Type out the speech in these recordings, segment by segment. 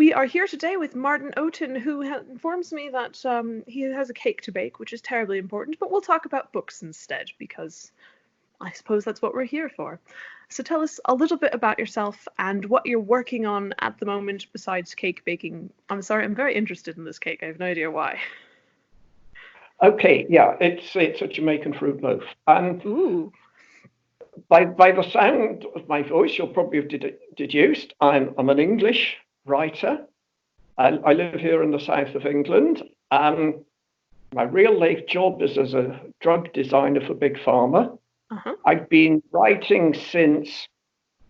We are here today with Martin Owton, who informs me that he has a cake to bake, which is terribly important, but we'll talk about books instead, because I suppose that's what we're here for. So tell us a little bit about yourself and what you're working on at the moment besides cake baking. I'm sorry, I'm very interested in this cake. I have no idea why. Okay, yeah, it's a Jamaican fruit loaf. Ooh. By the sound of my voice, you'll probably have deduced I'm an English writer. I live here in the south of England. My real life job is as a drug designer for Big Pharma. Uh-huh. I've been writing since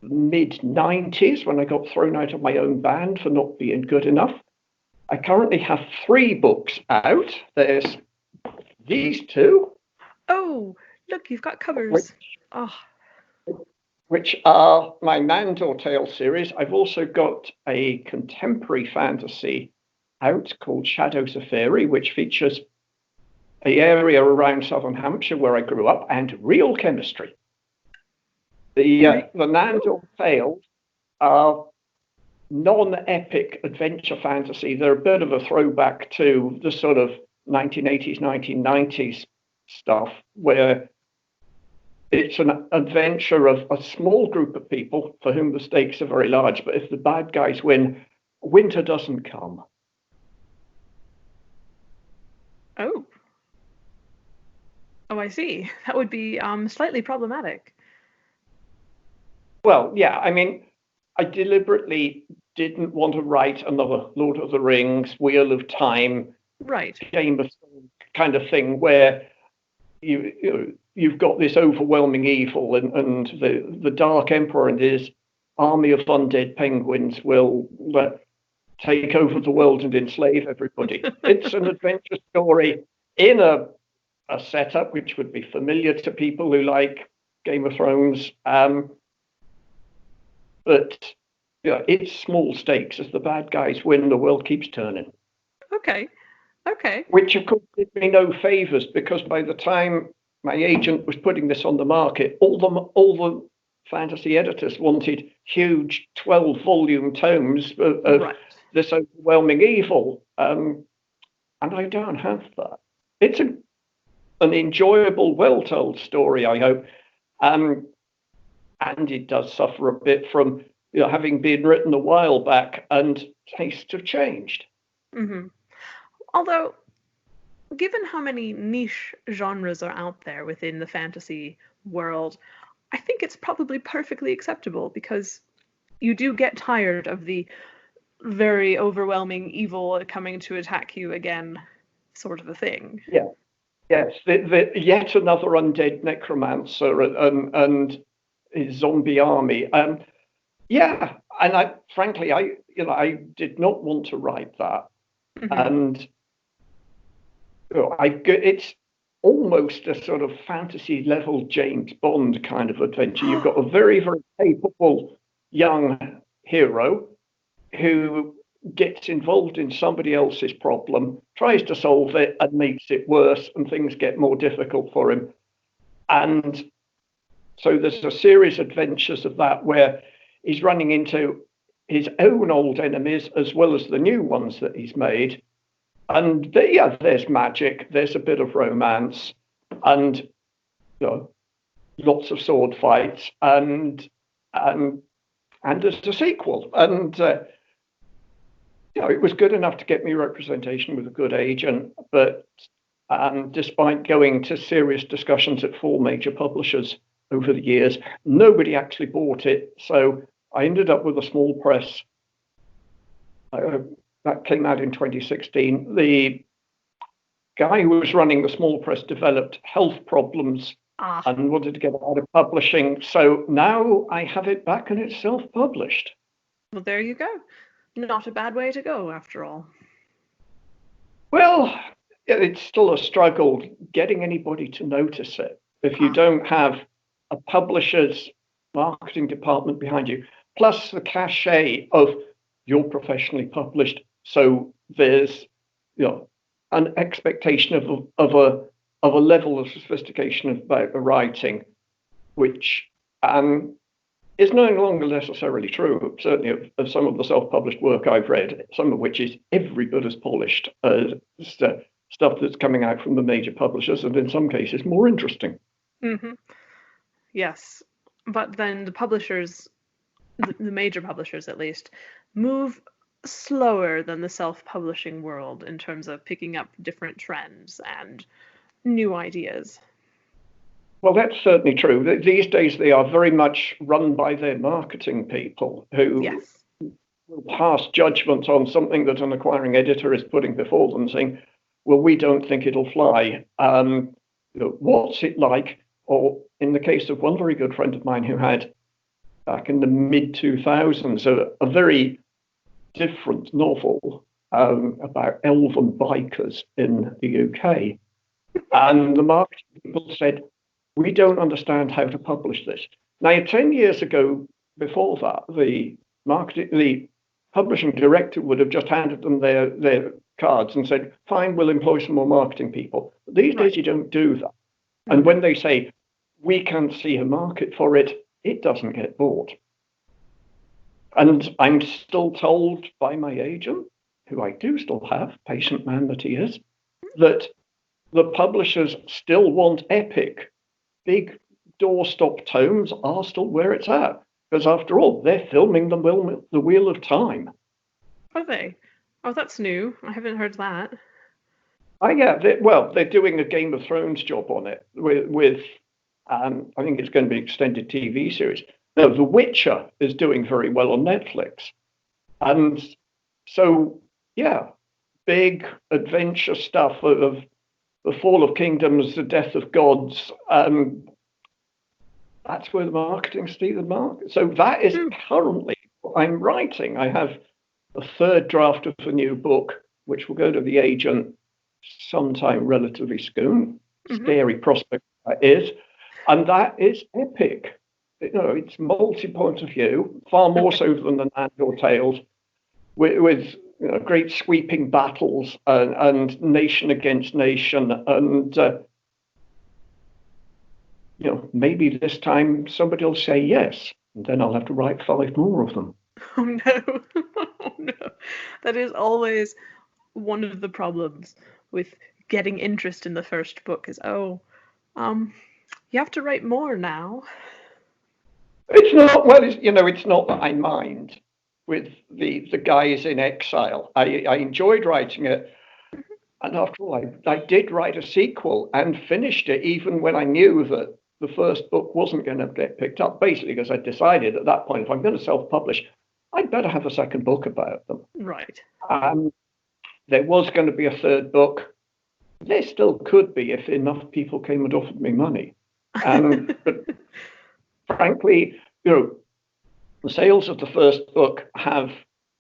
mid-90s when I got thrown out of my own band for not being good enough. I currently have 3 books out. There's these 2. Oh, look, you've got covers. Which are my Nandor Tale series. I've also got a contemporary fantasy out called Shadows which features the area around southern Hampshire where I grew up and real chemistry. The Nandor Tales are non-epic adventure fantasy. They're a bit of a throwback to the sort of 1980s, 1990s stuff where it's an adventure of a small group of people for whom the stakes are very large, but if the bad guys win, winter doesn't come. Oh, I see. That would be slightly problematic. Well, yeah, I mean, I deliberately didn't want to write another Lord of the Rings, Wheel of Time, right, Game of Thrones kind of thing where you've got this overwhelming evil and the Dark Emperor and his army of undead penguins will take over the world and enslave everybody. It's an adventure story in a setup which would be familiar to people who like Game of Thrones. But yeah, it's small stakes. As the bad guys win, the world keeps turning. Okay. Which, of course, did me no favors because by the time my agent was putting this on the market, all the fantasy editors wanted huge 12-volume tomes of this overwhelming evil. And I don't have that. It's an enjoyable, well-told story, I hope. And it does suffer a bit from having been written a while back and tastes have changed. Mm-hmm. Although, given how many niche genres are out there within the fantasy world, I think it's probably perfectly acceptable because you do get tired of the very overwhelming evil coming to attack you again sort of a thing. Yeah. Yes, yet another undead necromancer and his zombie army. Yeah, and I did not want to write that. Mm-hmm. And it's almost a sort of fantasy level James Bond kind of adventure. You've got a very, very capable young hero who gets involved in somebody else's problem, tries to solve it and makes it worse, and things get more difficult for him. And so there's a series of adventures of that where he's running into his own old enemies as well as the new ones that he's made. And there's magic, there's a bit of romance, and lots of sword fights, and there's a sequel. And it was good enough to get me representation with a good agent, but despite going to serious discussions at 4 major publishers over the years, nobody actually bought it. So I ended up with a small press. That came out in 2016. The guy who was running the small press developed health problems and wanted to get out of publishing. So now I have it back and it's self-published. Well, there you go. Not a bad way to go, after all. Well, it's still a struggle getting anybody to notice it if you don't have a publisher's marketing department behind you, plus the cachet of you're professionally published. So there's an expectation of a level of sophistication about the writing, which is no longer necessarily true, certainly of some of the self-published work I've read, some of which is every bit as polished as stuff that's coming out from the major publishers, and in some cases more interesting. Mm-hmm. Yes. But then the publishers, the major publishers at least, move slower than the self-publishing world in terms of picking up different trends and new ideas. Well, that's certainly true. These days, they are very much run by their marketing people who Yes. will pass judgment on something that an acquiring editor is putting before them, saying, well, we don't think it'll fly. What's it like? Or in the case of one very good friend of mine who had, back in the mid-2000s, a very different novel about elven bikers in the UK. And the marketing people said, we don't understand how to publish this. Now, 10 years ago, before that, the publishing director would have just handed them their cards and said, fine, we'll employ some more marketing people. But these days, you don't do that. And when they say, we can't see a market for it, it doesn't get bought. And I'm still told by my agent, who I do still have, patient man that he is, that the publishers still want epic. Big doorstop tomes are still where it's at. Because after all, they're filming the Wheel of Time. Are they? Oh, that's new. I haven't heard that. Yeah. They're doing a Game of Thrones job on it with I think it's going to be an extended TV series. No, The Witcher is doing very well on Netflix. And so, yeah, big adventure stuff of the fall of kingdoms, the death of gods. That's where the marketing's the market. So that is currently what I'm writing. I have a third draft of a new book, which will go to the agent sometime relatively soon. Scary prospect that is. And that is epic. It's multi-point of view, far more so than the Nandor tales, with great sweeping battles and nation against nation, and maybe this time somebody will say yes, and then I'll have to write 5 more of them. Oh no! Oh no! That is always one of the problems with getting interest in the first book. Is you have to write more now. It's not it's not that I mind with the guys in Exile. I enjoyed writing it. And after all, I did write a sequel and finished it even when I knew that the first book wasn't going to get picked up, basically because I decided at that point, if I'm going to self-publish, I'd better have a second book about them. Right. There was going to be a third book. There still could be if enough people came and offered me money. But frankly, the sales of the first book have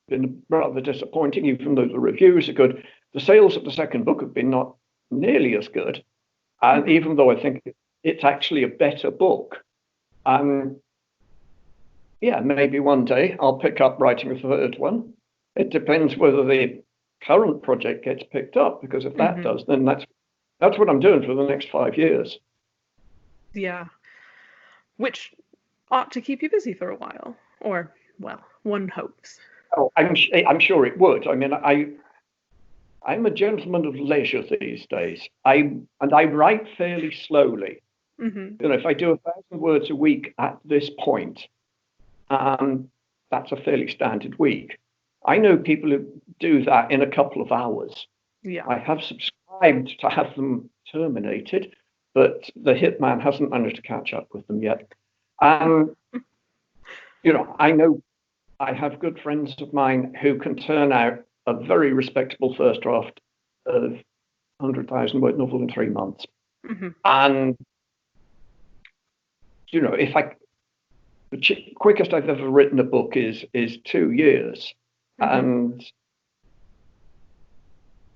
been rather disappointing, even though the reviews are good. The sales of the second book have been not nearly as good, and even though I think it's actually a better book. Maybe one day I'll pick up writing a third one. It depends whether the current project gets picked up, because if that does, then that's what I'm doing for the next 5 years. Yeah. Which ought to keep you busy for a while, or, well, one hopes. Oh, I'm sure it would. I mean, I'm a gentleman of leisure these days. I write fairly slowly. If I do 1,000 words a week at this point, that's a fairly standard week. I know people who do that in a couple of hours. Yeah. I have subscribed to have them terminated, but the hitman hasn't managed to catch up with them yet. I know I have good friends of mine who can turn out a very respectable first draft of 100,000 word novel in 3 months. And, the quickest I've ever written a book is 2 years. And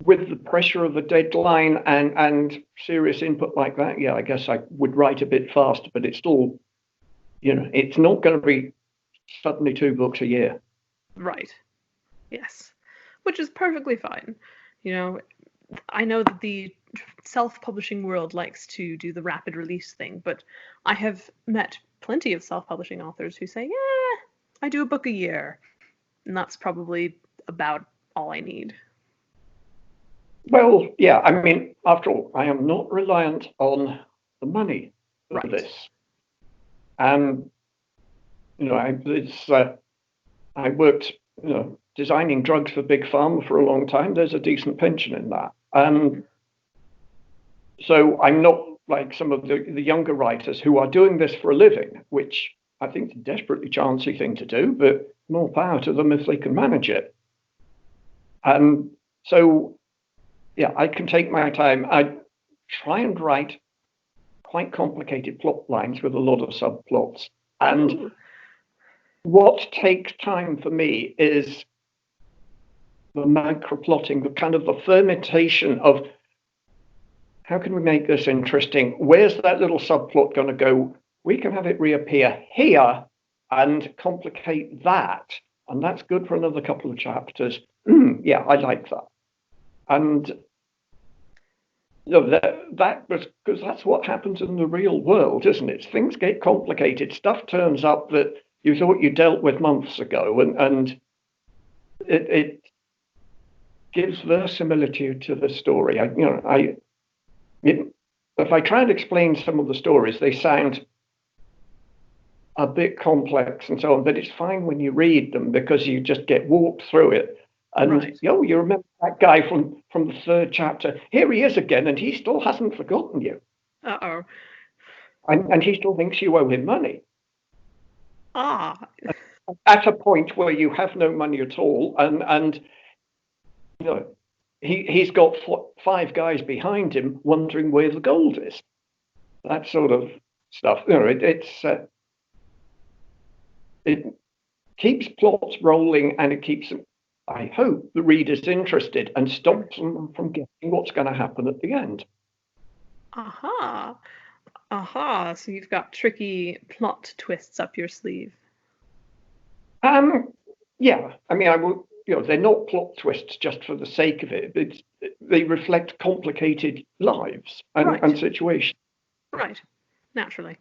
with the pressure of a deadline and serious input like that, I guess I would write a bit faster, but it's still, it's not going to be suddenly 2 books a year. Right. Yes. Which is perfectly fine. I know that the self-publishing world likes to do the rapid release thing, but I have met plenty of self-publishing authors who say, yeah, I do a book a year. And that's probably about all I need. Well, yeah, I mean, after all, I am not reliant on the money for this. And, I worked, designing drugs for Big Pharma for a long time. There's a decent pension in that. And so I'm not like some of the younger writers who are doing this for a living, which I think is a desperately chancy thing to do, but more power to them if they can manage it. And so, yeah, I can take my time. I try and write quite complicated plot lines with a lot of subplots. And what takes time for me is the microplotting, the kind of the fermentation of how can we make this interesting? Where's that little subplot going to go? We can have it reappear here and complicate that. And that's good for another couple of chapters. Yeah, I like that. And that was because that's what happens in the real world, isn't it? Things get complicated. Stuff turns up that you thought you dealt with months ago, and it gives verisimilitude to the story. If I try and explain some of the stories, they sound a bit complex and so on, but it's fine when you read them because you just get walked through it. And you remember that guy from the third chapter. Here he is again, and he still hasn't forgotten you. Uh-oh. And he still thinks you owe him money. Ah. At a point where you have no money at all, and he's got 5 guys behind him wondering where the gold is. That sort of stuff. It keeps plots rolling, and it keeps, I hope, the readers interested and stops them from guessing what's going to happen at the end. Aha. Aha. So you've got tricky plot twists up your sleeve. Yeah. I mean, I will. They're not plot twists just for the sake of it. They reflect complicated lives and situations. Right. Naturally.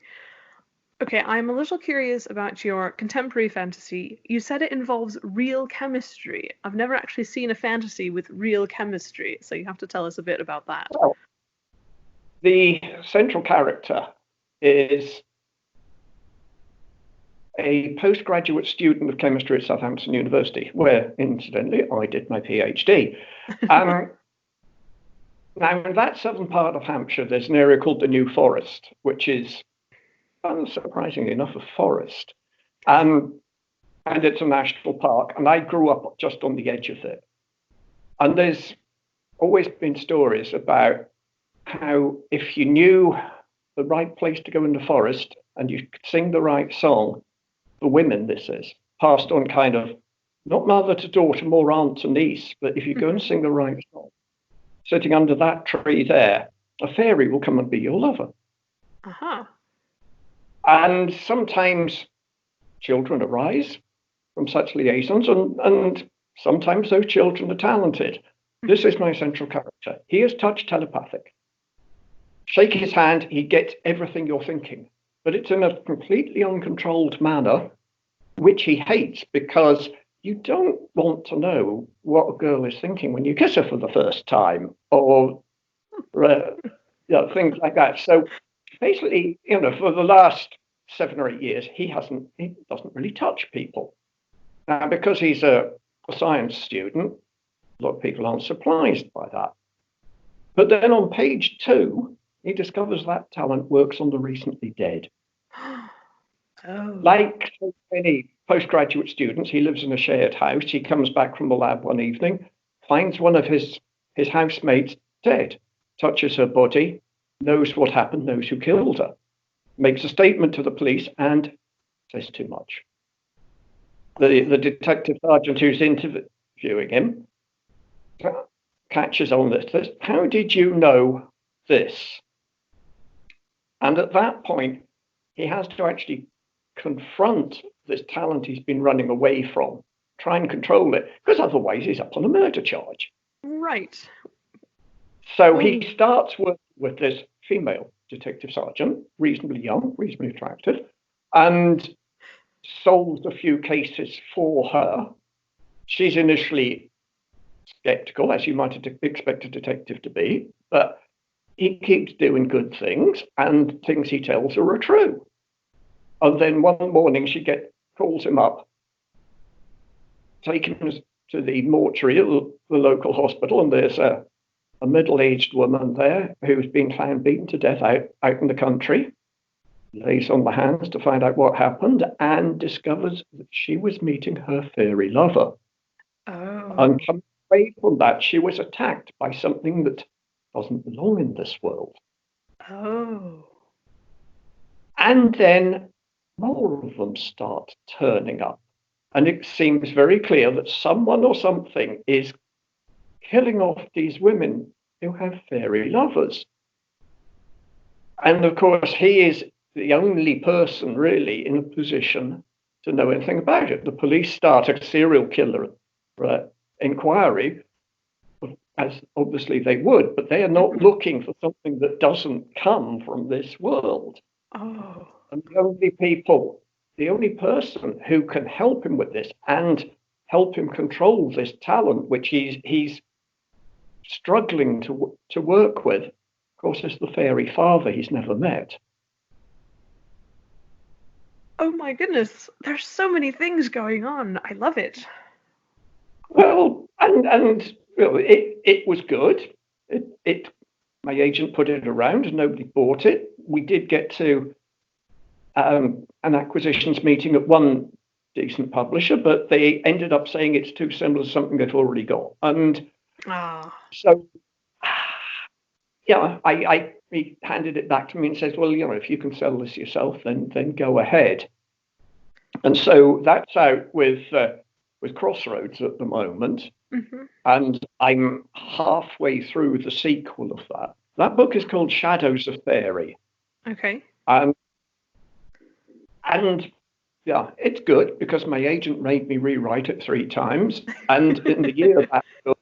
Okay, I'm a little curious about your contemporary fantasy. You said it involves real chemistry. I've never actually seen a fantasy with real chemistry, so you have to tell us a bit about that. Well, the central character is a postgraduate student of chemistry at Southampton University, where, incidentally, I did my PhD. Now, in that southern part of Hampshire, there's an area called the New Forest, which is, unsurprisingly enough, a forest. And it's a national park, and I grew up just on the edge of it. And there's always been stories about how if you knew the right place to go in the forest and you could sing the right song, for women this is, passed on kind of, not mother to daughter, more aunt to niece, but if you go and sing the right song, sitting under that tree there, a fairy will come and be your lover. Uh-huh. And sometimes children arise from such liaisons, and sometimes those children are talented. This is my central character. He is touch telepathic. Shake his hand, he gets everything you're thinking. But it's in a completely uncontrolled manner, which he hates because you don't want to know what a girl is thinking when you kiss her for the first time, or things like that. So basically, for the last 7 or 8 years, he doesn't really touch people. Now, because he's a science student, a lot of people aren't surprised by that. But then on page 2, he discovers that talent works on the recently dead. Oh. Like so many postgraduate students, he lives in a shared house. He comes back from the lab one evening, finds one of his housemates dead, touches her body, knows what happened, knows who killed her, makes a statement to the police, and says too much. The detective sergeant who's interviewing him catches on this. How did you know this? And at that point, he has to actually confront this talent he's been running away from, try and control it, because otherwise he's up on a murder charge. Right. So he starts working with this female detective sergeant, reasonably young, reasonably attractive, and solves a few cases for her. She's initially skeptical, as you might expect a detective to be, but he keeps doing good things, and things he tells her are true. And then one morning she calls him up, taking him to the mortuary at the local hospital, and there's a middle-aged woman there who's been found beaten to death out in the country. Lays on the hands to find out what happened and discovers that she was meeting her fairy lover. Oh. And coming away from that, she was attacked by something that doesn't belong in this world. Oh. And then more of them start turning up. And it seems very clear that someone or something is killing off these women who have fairy lovers. And of course, he is the only person really in a position to know anything about it. The police start a serial killer inquiry, as obviously they would, but they are not looking for something that doesn't come from this world. Oh. And the only person who can help him with this and help him control this talent, which he's struggling to work with, of course, is the fairy father he's never met. Oh my goodness, there's so many things going on. I love it. Well, and you know, it was good. My agent put it around and nobody bought it. We did get to an acquisitions meeting at one decent publisher, but they ended up saying it's too similar to something they've already got. And so, yeah, he handed it back to me and says, well, you know, if you can sell this yourself, then go ahead. And so that's out with Crossroads at the moment. Mm-hmm. And I'm halfway through the sequel of that. That book is called Shadows of Fairy. Okay. And yeah, it's good because my agent made me rewrite it 3 times. And in the year of that book,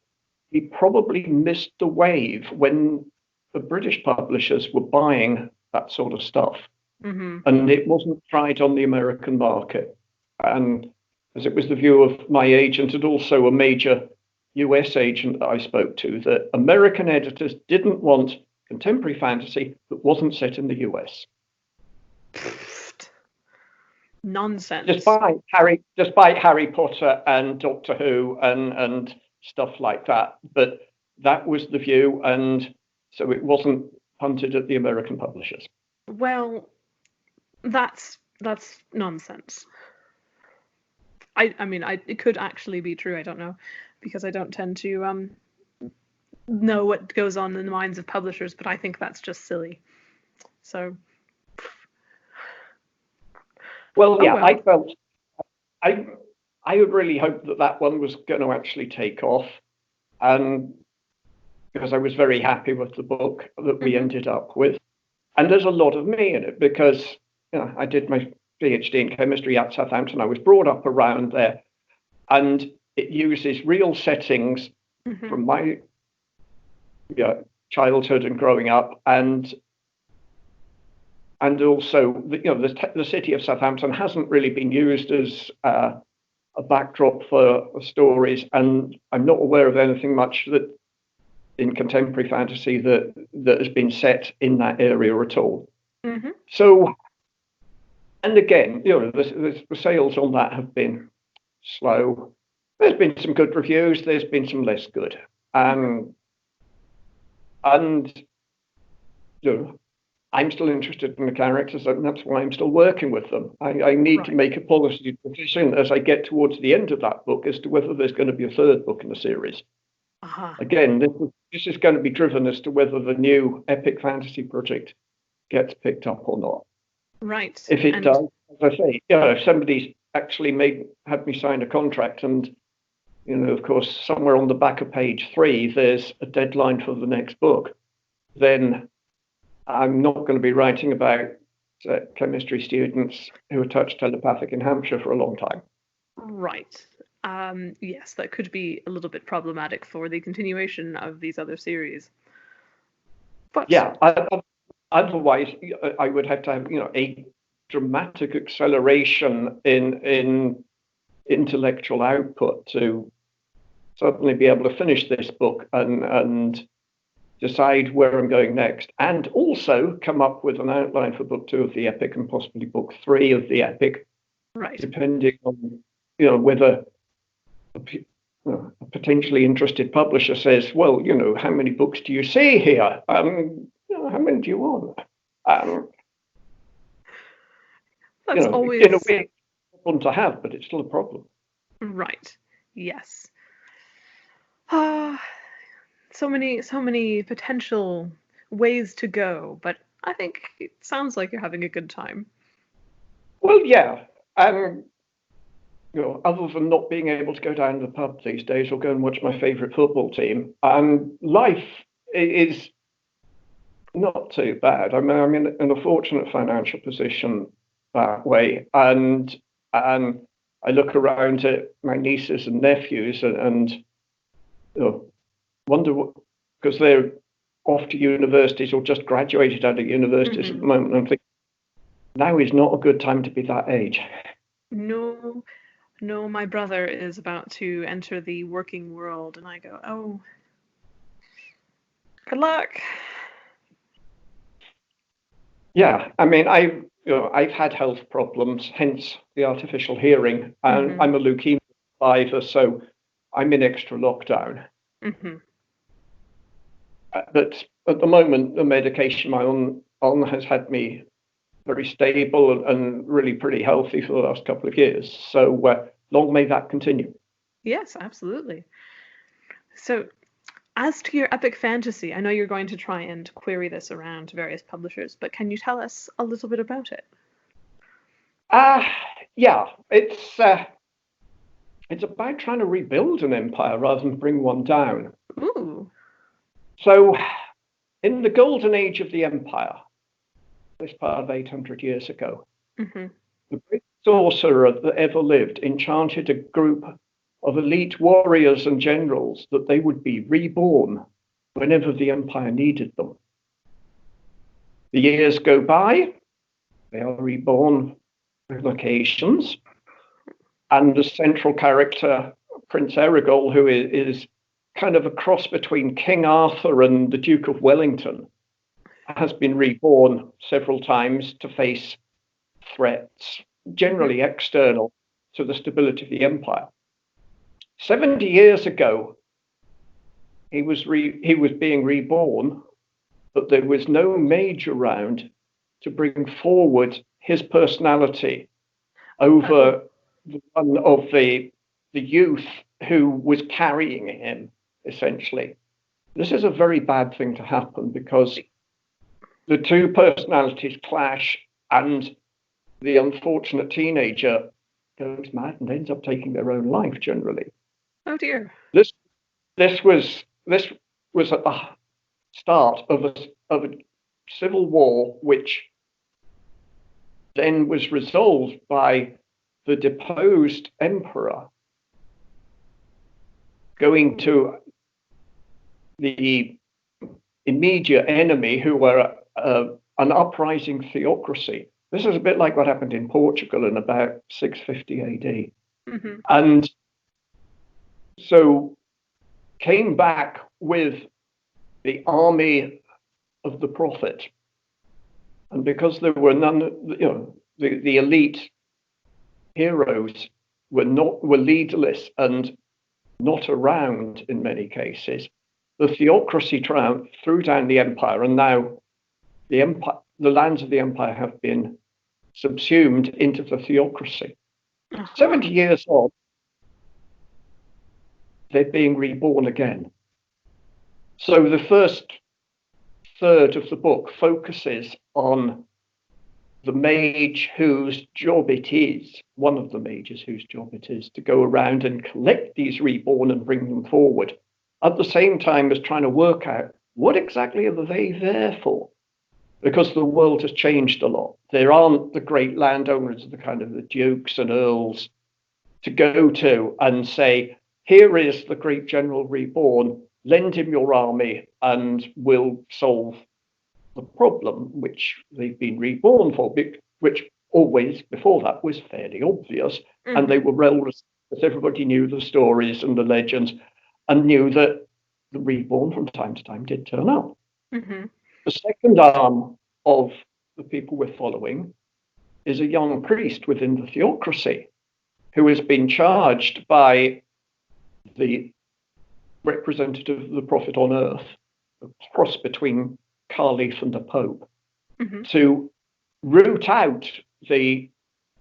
he probably missed the wave when the British publishers were buying that sort of stuff. Mm-hmm. And it wasn't tried on the American market. And as it was the view of my agent and also a major US agent that I spoke to, that American editors didn't want contemporary fantasy that wasn't set in the US. Nonsense. Despite Harry Potter and Doctor Who and stuff like that. But that was the view, and so it wasn't punted at the American publishers. Well, that's nonsense. I mean, it could actually be true. I don't know, because I don't tend to know what goes on in the minds of publishers, but I think that's just silly. So. Well, yeah, I felt I would really hope that one was going to actually take off, and because I was very happy with the book that we ended up with, and there's a lot of me in it because I did my PhD in chemistry at Southampton. I was brought up around there, and it uses real settings from my childhood and growing up, and also the city of Southampton hasn't really been used as a backdrop for stories, and I'm not aware of anything much that in contemporary fantasy that has been set in that area at all. Mm-hmm. So, and again, the sales on that have been slow. There's been some good reviews. There's been some less good, and I'm still interested in the characters, and that's why I'm still working with them. I need to make a policy decision as I get towards the end of that book as to whether there's going to be a 3rd book in the series. Again, this is going to be driven as to whether the new epic fantasy project gets picked up or not. Right. If it does, as I say, if somebody's actually had me sign a contract, and of course, somewhere on the back of page 3, there's a deadline for the next book, then I'm not going to be writing about chemistry students who are touch telepathic in Hampshire for a long time. Right. Yes, that could be a little bit problematic for the continuation of these other series. But yeah, otherwise I would have to have a dramatic acceleration in intellectual output to suddenly be able to finish this book and decide where I'm going next, and also come up with an outline for book 2 of the epic and possibly book 3 of the epic, Right. depending on whether a potentially interested publisher says, well, how many books do you see here? How many do you want? That's always in a way, it's a problem to have, but it's still a problem. right. Yes. So many potential ways to go, but I think it sounds like you're having a good time. Well, yeah. Other than not being able to go down to the pub these days or go and watch my favourite football team, life is not too bad. I mean, I'm in a fortunate financial position that way, and I look around at my nieces and nephews and wonder what, because they're off to universities or just graduated out of universities at the moment. I'm thinking now is not a good time to be that age. No, my brother is about to enter the working world, and I go, oh, good luck. Yeah, I mean, I've had health problems, hence the artificial hearing, and I'm a leukemia survivor, so I'm in extra lockdown. But at the moment, the medication I'm on has had me very stable and really pretty healthy for the last couple of years. So long may that continue. Yes, absolutely. So, as to your epic fantasy, I know you're going to try and query this around various publishers, but can you tell us a little bit about it? Yeah, it's about trying to rebuild an empire rather than bring one down. Ooh. So, in the golden age of the empire, this part of 800 years ago, the great sorcerer that ever lived enchanted a group of elite warriors and generals that they would be reborn whenever the empire needed them. The years go by, they are reborn on occasions, and the central character, Prince Erigol, who is kind of a cross between King Arthur and the Duke of Wellington, has been reborn several times to face threats, generally external to the stability of the empire. 70 years ago, he was being reborn, but there was no mage around to bring forward his personality over the one of the youth who was carrying him, essentially. This is a very bad thing to happen because the two personalities clash and the unfortunate teenager goes mad and ends up taking their own life generally. Oh dear. This was at the start of a civil war, which then was resolved by the deposed emperor going to the immediate enemy, who were an uprising theocracy. This is a bit like what happened in Portugal in about 650 AD. And so came back with the army of the prophet. And because there were none, the elite heroes were leaderless and not around in many cases, the theocracy threw down the empire, and now the lands of the empire have been subsumed into the theocracy. 70 years on, they're being reborn again. So the first third of the book focuses on the mage whose job it is, one of the mages whose job it is, to go around and collect these reborn and bring them forward, at the same time as trying to work out what exactly are they there for? Because the world has changed a lot. There aren't the great landowners, the kind of the dukes and earls, to go to and say, here is the great general reborn, lend him your army and we'll solve the problem which they've been reborn for, which always before that was fairly obvious, and they were well received. Everybody knew the stories and the legends, and knew that the reborn from time to time did turn up. The second arm of the people we're following is a young priest within the theocracy who has been charged by the representative of the prophet on earth, a cross between Caliph and the Pope, to root out the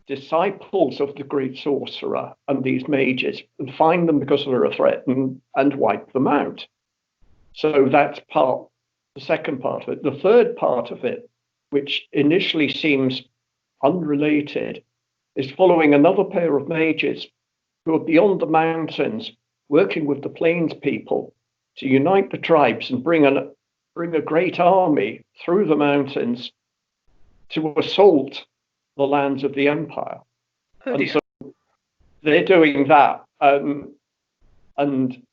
disciples of the great sorcerer and these mages and find them because they're a threat and wipe them out. So that's the second part of it. The third part of it, which initially seems unrelated, is following another pair of mages who are beyond the mountains, working with the plains people to unite the tribes and bring a great army through the mountains to assault the lands of the empire. And so they're doing that and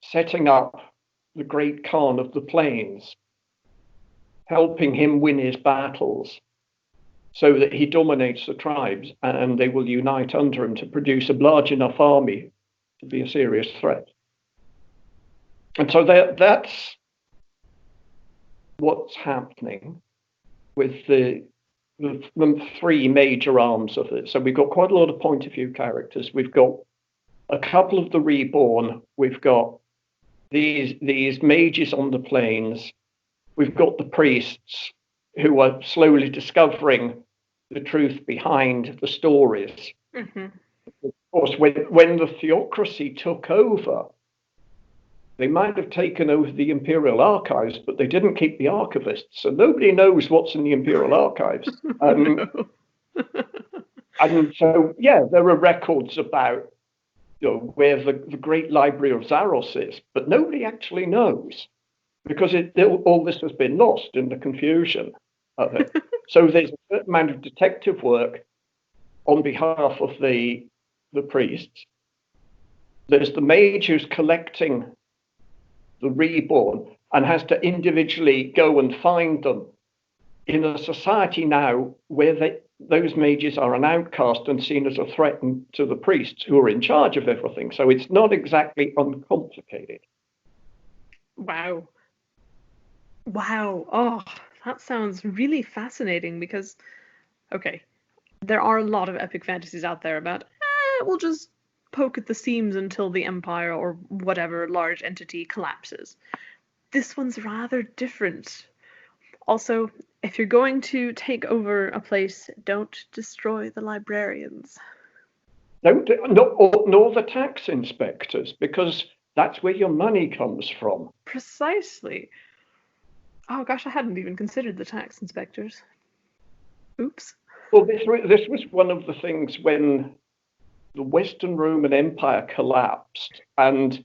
setting up the great Khan of the plains, helping him win his battles so that he dominates the tribes and they will unite under him to produce a large enough army to be a serious threat. And so that's what's happening with the three major arms of it. So we've got quite a lot of point of view characters. We've got a couple of the reborn. We've got these mages on the plains. We've got the priests who are slowly discovering the truth behind the stories. Of course, when the theocracy took over, they might have taken over the imperial archives, but they didn't keep the archivists, so nobody knows what's in the imperial archives. And so, yeah, there are records about where the great library of Zaros is, but nobody actually knows because all this has been lost in the confusion of it. So there's a certain amount of detective work on behalf of the priests. There's the mage who's collecting the reborn and has to individually go and find them in a society now where those mages are an outcast and seen as a threat to the priests who are in charge of everything. So it's not exactly uncomplicated. Wow. Oh, that sounds really fascinating because, okay, there are a lot of epic fantasies out there about, we'll just poke at the seams until the empire or whatever large entity collapses. This one's rather different. Also, if you're going to take over a place, don't destroy the librarians. Nor the tax inspectors, because that's where your money comes from. Precisely. Oh gosh, I hadn't even considered the tax inspectors. Oops. Well, this was one of the things when the Western Roman Empire collapsed, and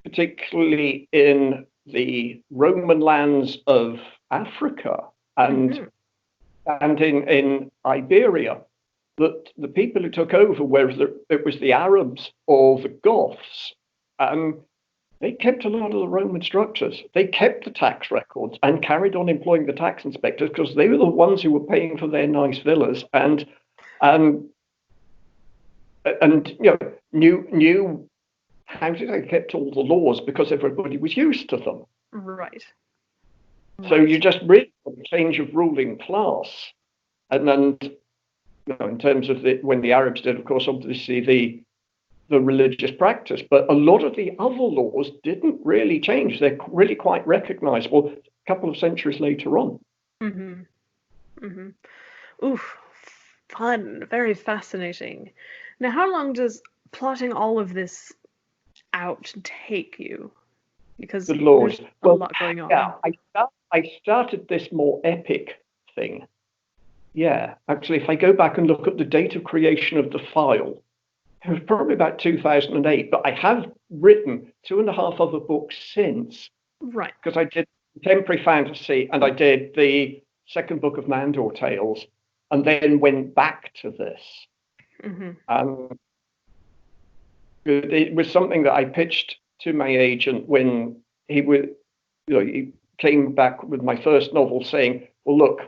particularly in the Roman lands of Africa and in Iberia, that the people who took over, whether it was the Arabs or the Goths, they kept a lot of the Roman structures. They kept the tax records and carried on employing the tax inspectors because they were the ones who were paying for their nice villas and knew how they kept all the laws because everybody was used to them. Right. So you just really got a change of ruling class, and in terms of when the Arabs did, of course, obviously the religious practice, but a lot of the other laws didn't really change. They're really quite recognizable a couple of centuries later on. Oof, fun, very fascinating. Now, how long does plotting all of this out take you? Because there's a lot going on. Yeah, I started this more epic thing. Yeah, actually, if I go back and look at the date of creation of the file, it was probably about 2008, but I have written 2.5 other books since. Right. Because I did contemporary fantasy and I did the second book of Nandor Tales and then went back to this. It was something that I pitched to my agent when he came back with my first novel saying, well, look,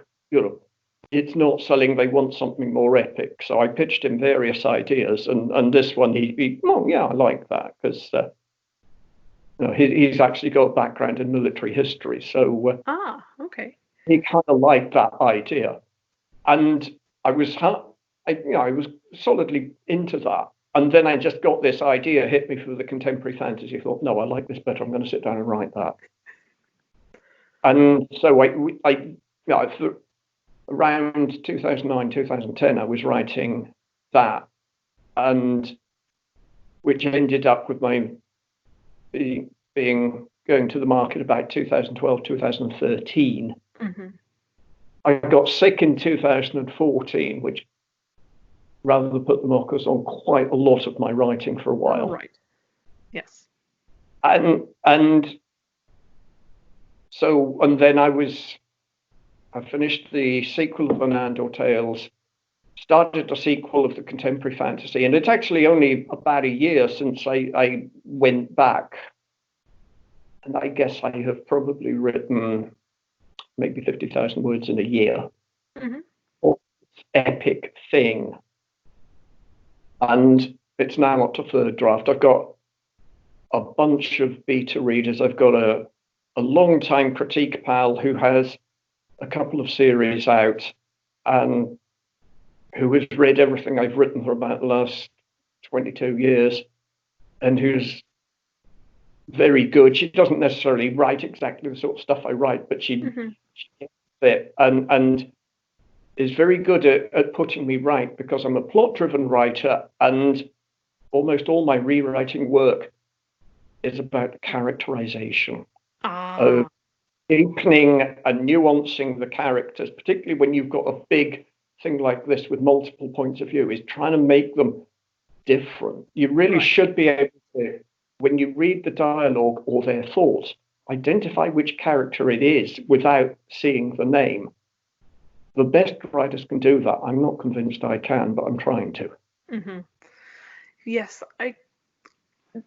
it's not selling. They want something more epic. So I pitched him various ideas, and this one, oh yeah, I like that because he's actually got a background in military history, so okay. He kind of liked that idea, and I was solidly into that. And then I just got this idea hit me for the contemporary fantasy. I thought, no, I like this better. I'm going to sit down and write that. And so around 2009, 2010, I was writing that, and which ended up with my going to the market about 2012, 2013. Mm-hmm. I got sick in 2014, which rather put the mockers on quite a lot of my writing for a while. Oh, right. Yes. And then I finished the sequel of the Nandor Tales, started a sequel of the contemporary fantasy, and it's actually only about a year since I went back. And I guess I have probably written maybe 50,000 words in a year. Mm-hmm. Epic thing. And it's now up to third draft. I've got a bunch of beta readers. I've got a long-time critique pal who has a couple of series out and who has read everything I've written for about the last 22 years and who's very good. She doesn't necessarily write exactly the sort of stuff I write, but she gets it and is very good at putting me right, because I'm a plot-driven writer, and almost all my rewriting work is about characterization, deepening and nuancing the characters, particularly when you've got a big thing like this with multiple points of view, is trying to make them different. You really should be able to, when you read the dialogue or their thoughts, identify which character it is without seeing the name. The best writers can do that. I'm not convinced I can, but I'm trying to. Mm-hmm. Yes,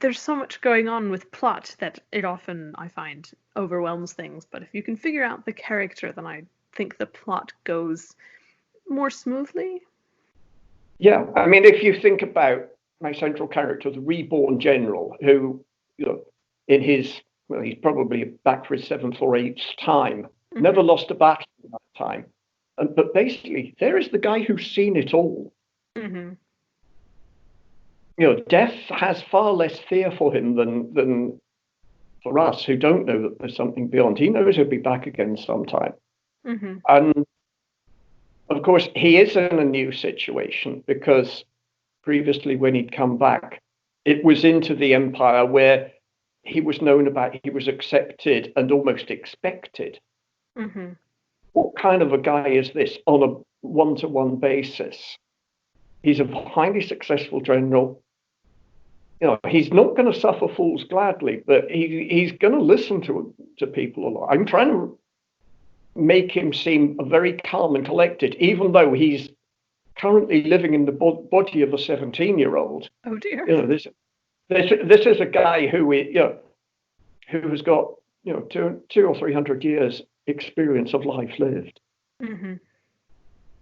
there's so much going on with plot that it often, I find, overwhelms things. But if you can figure out the character, then I think the plot goes more smoothly. Yeah, I mean, if you think about my central character, the reborn general, who, he's probably back for his 7th or 8th time, never lost a battle in that time. But basically, there is the guy who's seen it all. Mm-hmm. Death has far less fear for him than for us who don't know that there's something beyond. He knows he'll be back again sometime. Mm-hmm. And of course, he is in a new situation, because previously when he'd come back, it was into the Empire where he was known about, he was accepted and almost expected. Mm-hmm. What kind of a guy is this on a one-to-one basis? He's a highly successful general. He's not going to suffer fools gladly, but he's going to listen to people a lot. I'm trying to make him seem very calm and collected, even though he's currently living in the body of a 17-year-old. Oh dear. This is a guy who has got 200 or 300 years experience of life lived. Mm-hmm.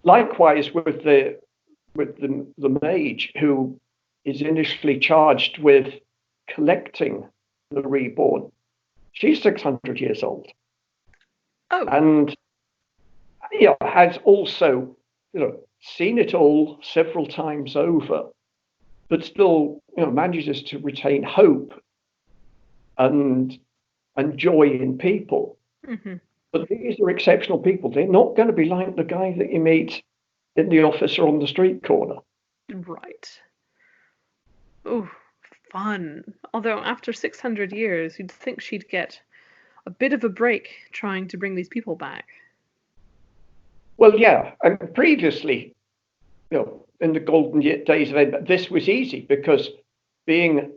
Likewise with the mage, who is initially charged with collecting the reborn. She's 600 years old. Oh. And has also seen it all several times over, but still manages to retain hope and joy in people. Mm-hmm. But these are exceptional people. They're not going to be like the guy that you meet in the office or on the street corner. Right. Oh, fun. Although after 600 years, you'd think she'd get a bit of a break trying to bring these people back. Well, yeah. And previously, in the golden days of Ed, this was easy, because being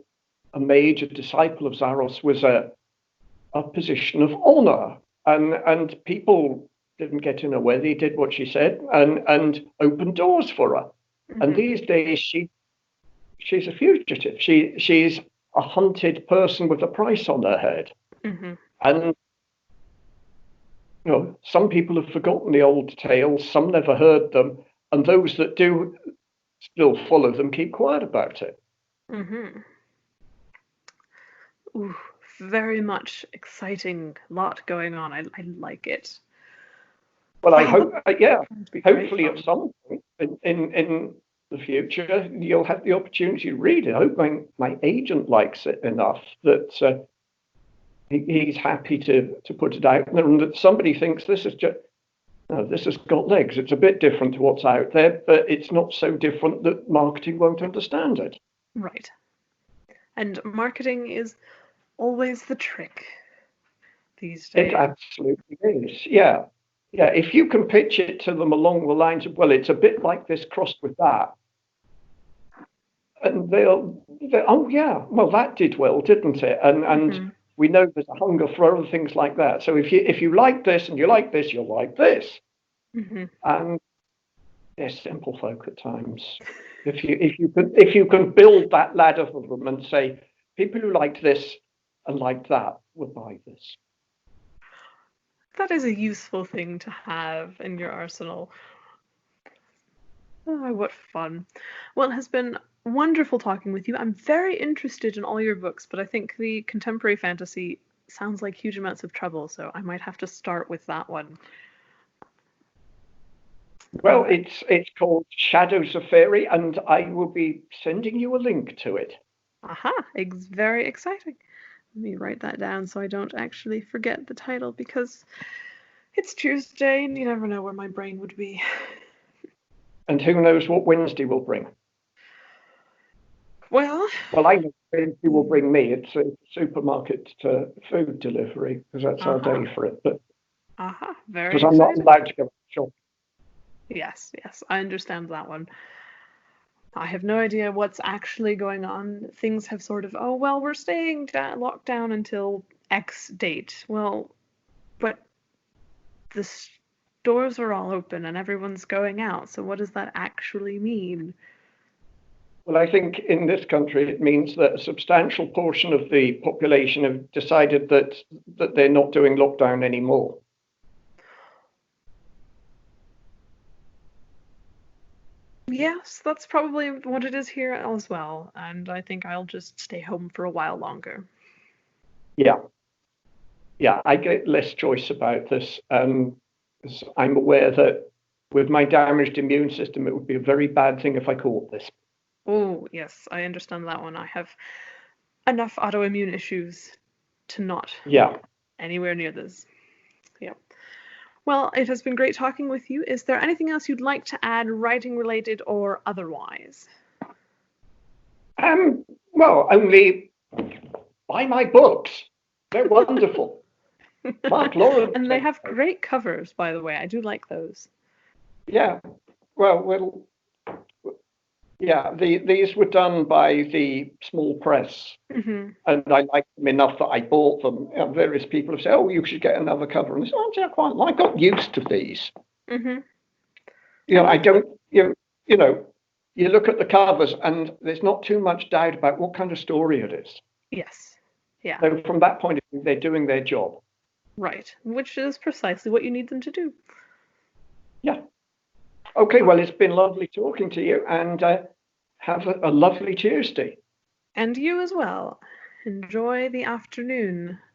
a mage, a disciple of Zaros, was a position of honor. And people didn't get in her way. They did what she said and opened doors for her. Mm-hmm. And these days, she's a fugitive. She's a hunted person with a price on her head. Mm-hmm. And Some people have forgotten the old tales, some never heard them, and those that do still follow them keep quiet about it. Mm-hmm. Ooh, very much exciting, lot going on. I like it. Well, I Oh, hope, yeah, hopefully at fun. some point in the future, you'll have the opportunity to read it. I hope my agent likes it enough that he's happy to put it out there, and that somebody thinks this is just, no, this has got legs. It's a bit different to what's out there, but it's not so different that marketing won't understand it. Right. And marketing is always the trick these days. It absolutely is. Yeah. Yeah. If you can pitch it to them along the lines of, well, it's a bit like this crossed with that. And they'll oh yeah, well that did well, didn't it? And we know there's a hunger for other things like that. So if you like this and you like this, you'll like this. And they're simple folk at times. If you can build that ladder for them and say, people who liked this and liked that will buy this. That is a useful thing to have in your arsenal. Oh, what fun. Well, it has been wonderful talking with you. I'm very interested in all your books, but I think the contemporary fantasy sounds like huge amounts of trouble, so I might have to start with that one. Well, it's called ShadowsOwton, and I will be sending you a link to it. Aha, very exciting. Let me write that down so I don't actually forget the title, because it's Tuesday and you never know where my brain would be. And who knows what Wednesday will bring. Well, I know Wednesday will bring me. It's a supermarket food delivery, because that's our day for it. But very because I'm not allowed to go shop. Yes, I understand that one. I have no idea what's actually going on. Things have sort of, oh, well, we're staying locked down until X date. Well, but the stores are all open and everyone's going out. So what does that actually mean? Well, I think in this country, it means that a substantial portion of the population have decided that they're not doing lockdown anymore. Yes, that's probably what it is here as well. And I think I'll just stay home for a while longer. Yeah. Yeah, I get less choice about this. I'm aware that with my damaged immune system, it would be a very bad thing if I caught this. Oh, yes, I understand that one. I have enough autoimmune issues to not anywhere near this. Yeah. Well, it has been great talking with you. Is there anything else you'd like to add, writing related or otherwise? Well, only buy my books. They're wonderful. Mark Lawrence. And they have great covers, by the way. I do like those. Yeah. Well, yeah, these were done by the small press, and I liked them enough that I bought them. And various people have said, "Oh, you should get another cover," and I said, "Oh, yeah, quite. I got used to these." I don't. You know, you look at the covers, and there's not too much doubt about what kind of story it is. Yes. Yeah. So from that point of view, they're doing their job. Right, which is precisely what you need them to do. Yeah. Okay, well, it's been lovely talking to you, and have a lovely Tuesday. And you as well. Enjoy the afternoon.